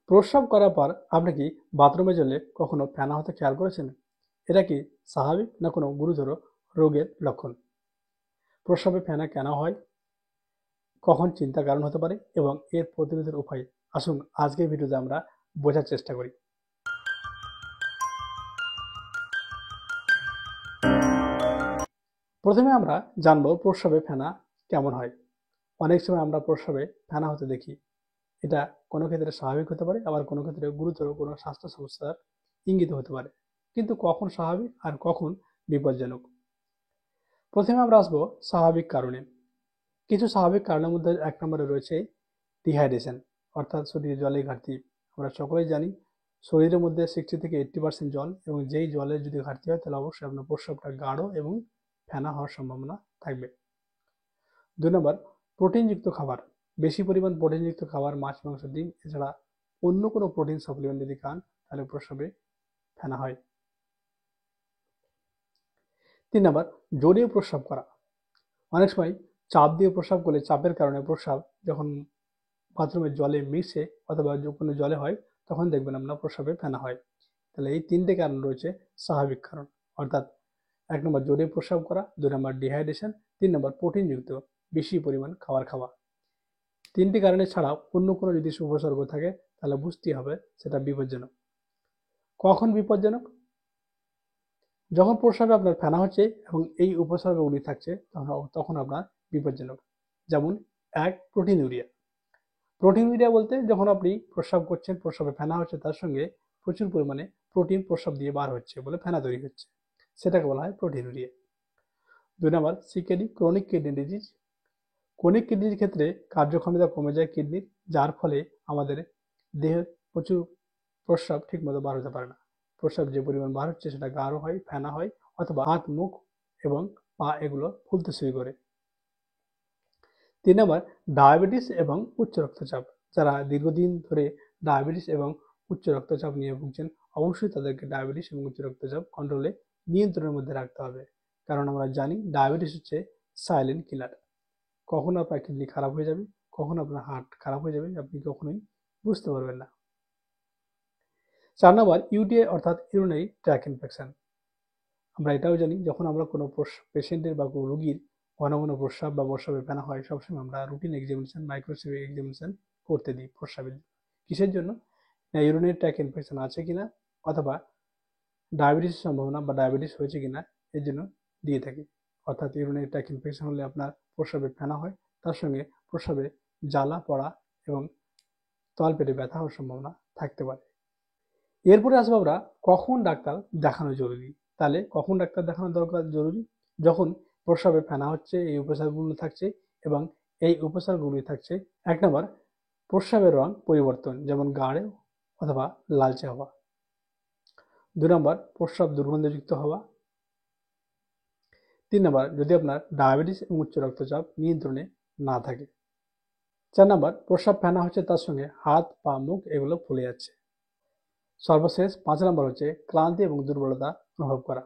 প্রস্রাব করার পর আপনি কি বাথরুমে গেলে কখনো ফেনা হতে খেয়াল করেছেন? এটা কি স্বাভাবিক না কোনো গুরুতর রোগের লক্ষণ? প্রস্রাবে ফেনা কেন হয়, কখন চিন্তার কারণ হতে পারে এবং এর প্রতিরোধের উপায় আসুন আজকের ভিডিওতে আমরা বোঝার চেষ্টা করি। প্রথমে আমরা জানবো প্রস্রাবে ফেনা কেমন হয়। অনেক সময় আমরা প্রস্রাবে ফেনা হতে দেখি। এটা কোনো ক্ষেত্রে স্বাভাবিক হতে পারে, আবার কোনো ক্ষেত্রে গুরুতর কোনো স্বাস্থ্য সমস্যার ইঙ্গিত হতে পারে। কিন্তু কখন স্বাভাবিক আর কখন বিপজ্জনক? প্রথমে আমরা আসবো স্বাভাবিক কারণে। কিছু স্বাভাবিক কারণের মধ্যে এক নম্বরে রয়েছে ডিহাইড্রেশন, অর্থাৎ শরীরে জলের ঘাটতি। আমরা সকলেই জানি শরীরের মধ্যে 60 থেকে 80% জল, এবং যেই জলের যদি ঘাটতি হয় তাহলে অবশ্যই আপনার প্রস্রাবটা গাঢ় এবং ফেনা হওয়ার সম্ভাবনা থাকবে। 2 নম্বর, প্রোটিনযুক্ত খাবার। বেশি পরিমাণ প্রোটিনযুক্ত খাবার, মাছ, মাংস, ডিম এছাড়া অন্য কোনো প্রোটিন সাপ্লিমেন্ট যদি খান তাহলে প্রস্রাবে ফেনা হয়। 3 নম্বর, জোরে প্রস্রাব করা। অনেক সময় চাপ দিয়ে প্রস্রাব করলে চাপের কারণে প্রস্রাব যখন বাথরুমের জলে মিশে অথবা কোনো জলে হয় তখন দেখবেন আপনার প্রস্রাবে ফেনা হয়। তাহলে এই 3টে কারণ রয়েছে স্বাভাবিক কারণ, অর্থাৎ 1 নম্বর জোরে প্রস্রাব করা, 2 নম্বর ডিহাইড্রেশন, 3 নম্বর প্রোটিনযুক্ত বেশি পরিমাণ খাবার খাওয়া। 3টি কারণে ছাড়াও অন্য কোনো যদি উপসর্গ থাকে তাহলে বুঝতেই হবে সেটা বিপজ্জনক। কখন বিপজ্জনক? যখন প্রস্রাবে আপনার ফেনা হচ্ছে এবং এই উপসর্গগুলি থাকছে তখন আপনার বিপজ্জনক। যেমন 1, প্রোটিনুরিয়া। প্রোটিনুরিয়া বলতে যখন আপনি প্রস্রাব করছেন, প্রস্রাবে ফেনা হচ্ছে, তার সঙ্গে প্রচুর পরিমাণে প্রোটিন প্রস্রাব দিয়ে বার হচ্ছে বলে ফেনা তৈরি হচ্ছে, সেটাকে বলা হয় proteinuria. 2 number, CKD, chronic kidney disease. Chronic কিডনির ক্ষেত্রে কার্যক্ষমতা কমে যায় কিডনির, যার ফলে আমাদের দেহে প্রচুর প্রস্রাব ঠিকমতো বার হতে পারে না। প্রস্রাব যে পরিমাণ বার হচ্ছে সেটা গাঢ় হয়, ফেনা হয়, অথবা হাত, মুখ এবং পা এগুলো ফুলতে শুরু করে। 3 নম্বর, ডায়াবেটিস এবং উচ্চ রক্তচাপ। যারা দীর্ঘদিন ধরে ডায়াবেটিস এবং উচ্চ রক্তচাপ নিয়ে ভুগছেন অবশ্যই তাদেরকে ডায়াবেটিস এবং উচ্চ রক্তচাপ কন্ট্রোলে, নিয়ন্ত্রণের মধ্যে রাখতে হবে। কারণ আমরা জানি ডায়াবেটিস হচ্ছে সাইলেন্ট কিলার। কখন আপনার কিডনি খারাপ হয়ে যাবে, কখন আপনার হার্ট খারাপ হয়ে যাবে আপনি কখনোই বুঝতে পারবেন না। 4 নম্বর, ইউটিআই অর্থাৎ ইউরিনারি ট্র্যাক ইনফেকশন। আমরা এটাও জানি যখন আমরা কোনো পেশেন্টের বা কোনো রোগীর ঘন ঘন প্রস্রাব বা প্রস্রাবে ফেনা হয় সবসময় আমরা রুটিন এক্সামিনেশন, মাইক্রোস্কোপি এক্সামিনেশন করতে দিই প্রস্রাবের। কিসের জন্য? না ইউরিনারি ট্র্যাক ইনফেকশন আছে কিনা অথবা ডায়াবেটিসের সম্ভাবনা বা ডায়াবেটিস হয়েছে কিনা এর জন্য দিয়ে থাকি। অর্থাৎ ইউরিনারি ট্র্যাক ইনফেকশন হলে আপনার প্রস্রাবে ফেনা হয়, তার সঙ্গে প্রস্রাবে জ্বালা পড়া এবং তলপেটে ব্যথা হওয়ার সম্ভাবনা থাকতে পারে। এরপরে আসবো আমরা কখন ডাক্তার দেখানো জরুরি। তাহলে কখন ডাক্তার দেখানো দরকার জরুরি? যখন প্রস্রাবে ফেনা হচ্ছে, এই উপসর্গগুলো থাকছে এবং এই উপসর্গগুলি থাকছে 1 নম্বর, প্রস্রাবের রং পরিবর্তন, যেমন গাঢ় অথবা লালচে হওয়া। 2 নম্বর, প্রস্রাব দুর্গন্ধযুক্ত হওয়া। 3 নম্বর, যদি আপনার ডায়াবেটিস এবং উচ্চ রক্তচাপ নিয়ন্ত্রণে না থাকে। 4 নম্বর, প্রস্রাব ফেনা হচ্ছে তার সঙ্গে হাত, পা, মুখ এগুলো ফুলে যাচ্ছে। সর্বশেষ 5 নম্বর হচ্ছে ক্লান্তি এবং দুর্বলতা অনুভব করা।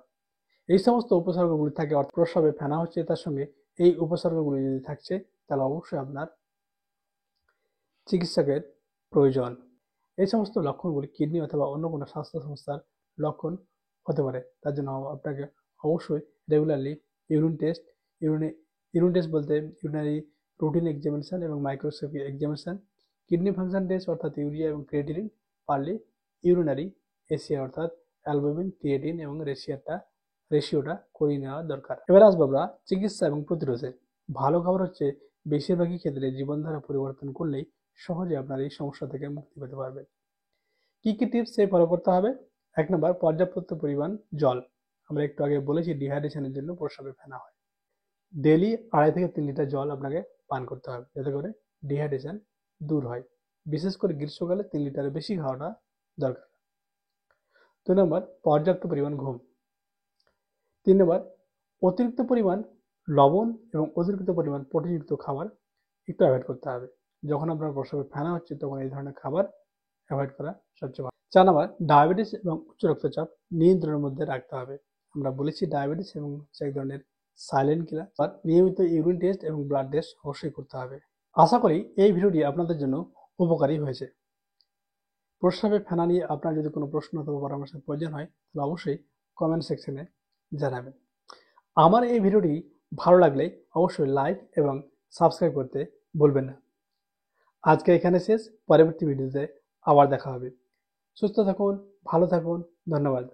এই সমস্ত উপসর্গগুলি থাকে, অর্থাৎ প্রস্রাবে ফেনা হচ্ছে তার সঙ্গে এই উপসর্গগুলি যদি থাকছে তাহলে অবশ্যই আপনার চিকিৎসকের প্রয়োজন। এই সমস্ত লক্ষণগুলি কিডনি অথবা অন্য কোনো স্বাস্থ্য সমস্যার লক্ষণ হতে পারে। তার জন্য আপনাকে অবশ্যই regularly urine test, urine test বলতে ইউরিনারি রুটিন এক্সামিনেশন এবং microscopy examination, kidney function test অর্থাৎ ইউরিয়া এবং ক্রিয়েটিনিন, পারলে ইউরিনারি এসিয়া অর্থাৎ অ্যালবুমিন, ক্রিয়েটিন এবং রেশিওটা করিয়ে নেওয়া দরকার। এবার আসবো আমরা চিকিৎসা এবং প্রতিরোধে। ভালো খবর হচ্ছে বেশিরভাগই ক্ষেত্রে জীবনধারা পরিবর্তন করলেই সহজে আপনার এই সমস্যা থেকে মুক্তি পেতে পারবেন। কি কি টিপস ফলো করতে হবে? 1 নম্বর, পর্যাপ্ত পরিমাণ জল। আমরা একটু আগে বলেছি ডিহাইড্রেশনের জন্য প্রস্রাবে ফেনা হয়। ডেইলি 2.5 থেকে 3 লিটার জল আপনাকে পান করতে হবে যাতে করে ডিহাইড্রেশন দূর হয়। বিশেষ করে গ্রীষ্মকালে 3 লিটারের বেশি খাওয়াটা দরকার। 2 নম্বর, পর্যাপ্ত পরিমাণ ঘুম। 3 নম্বর, অতিরিক্ত পরিমাণ লবণ এবং অতিরিক্ত পরিমাণ প্রোটিনযুক্ত খাবার একটু অ্যাভয়েড করতে হবে। যখন আপনার প্রস্রাবে ফেনা হচ্ছে তখন এই ধরনের খাবার অ্যাভয়েড করা সবচেয়ে ভালো। 4 নম্বর, ডায়াবেটিস এবং উচ্চ রক্তচাপ নিয়ন্ত্রণের মধ্যে রাখতে হবে। আমরা বলেছি ডায়াবেটিস এবং এক ধরনের সাইলেন্ট কিলার। নিয়মিত ইউরিন টেস্ট এবং ব্লাড টেস্ট অবশ্যই করতে হবে। আশা করি এই ভিডিওটি আপনাদের জন্য উপকারী হয়েছে। প্রস্রাবে ফেনা নিয়ে আপনার যদি কোনো প্রশ্ন অথবা পরামর্শের প্রয়োজন হয় তাহলে অবশ্যই কমেন্ট সেকশনে জানাবেন। আমার এই ভিডিওটি ভালো লাগলে অবশ্যই লাইক এবং সাবস্ক্রাইব করতে ভুলবেন না। আজকে এখানে শেষ, পরবর্তী ভিডিওতে আবার দেখা হবে। সুস্থ থাকুন, ভালো থাকুন, ধন্যবাদ।